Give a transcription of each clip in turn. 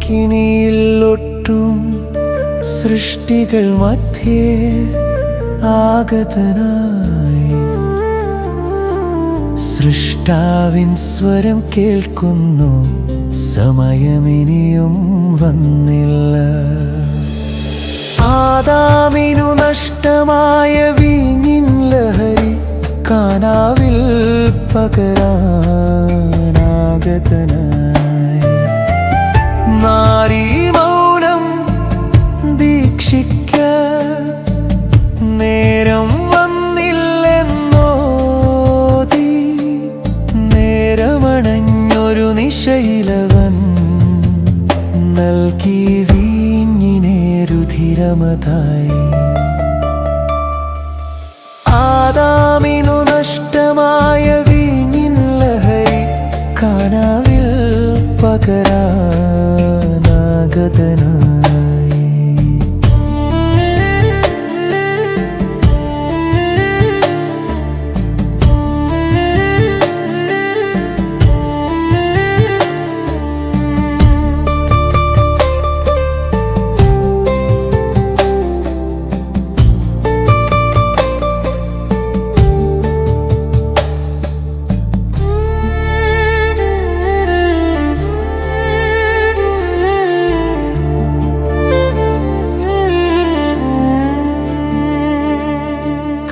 കിണിയിലൊട്ടും സൃഷ്ടികൾ മധ്യേ ആഗതനായി സൃഷ്ടാവിൻ സ്വരം കേൾക്കുന്നു. സമയമിനിയും വന്നില്ല. ആദാമിനു നഷ്ടമായ വീഞ്ഞിൻ ലഹരി കാനാവിൽ പകരാനാഗതനായി നാരീ മൗനം ദീക്ഷിക്ക നേരം വന്നില്ലെന്നോതി നേരമണഞ്ഞൊരു നിശയിലവൻ നൽകി വീഞ്ഞിനെ രുധിരമതായി. ആദാമിനു നഷ്ടമായ വീഞ്ഞിൻ ലഹരി കാനാവിൽ പകരാനാഗതനായി.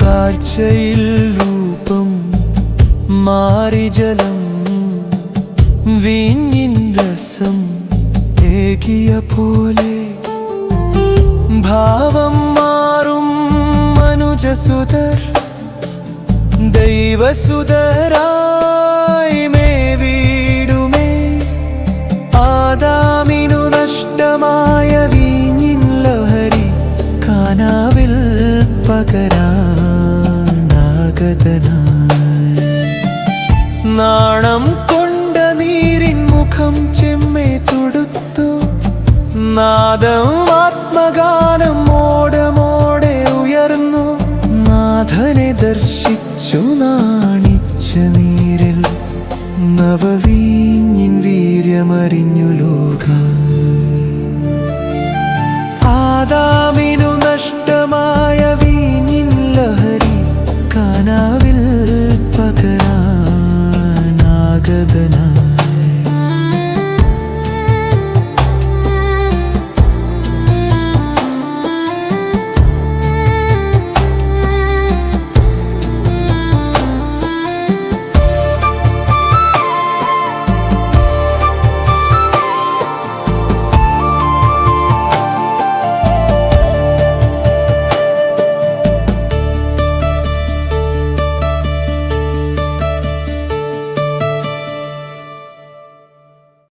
കാഴ്ചയിൽ രൂപം മാറി ജലം വീഞ്ഞിൻ രസം ഏകിയ പോലെ ഭാവം മാറും മനുജസുതർ ദൈവസുതരായി മേവിടുമേ. ആദാമിനു നഷ്ടമായ വീഞ്ഞിൻ ലഹരി കാനാവിൽ പകരാനാഗതനായി. നാണം കൊണ്ട നീരിൻ മുഖം ചെമ്മേ തൊടുത്തു. നാദം ആത്മഗാനം മോടമോടെ ഉയർന്നു. നാഥനെ ദർശിച്ചു നാണിച്ച നീരിൽ നവവീഞ്ഞിൻ വീര്യമറിഞ്ഞു ലോകം. ആദാമിനു നഷ്ടമായ വീഞ്ഞിൻ ലഹരി കാനാവിൽ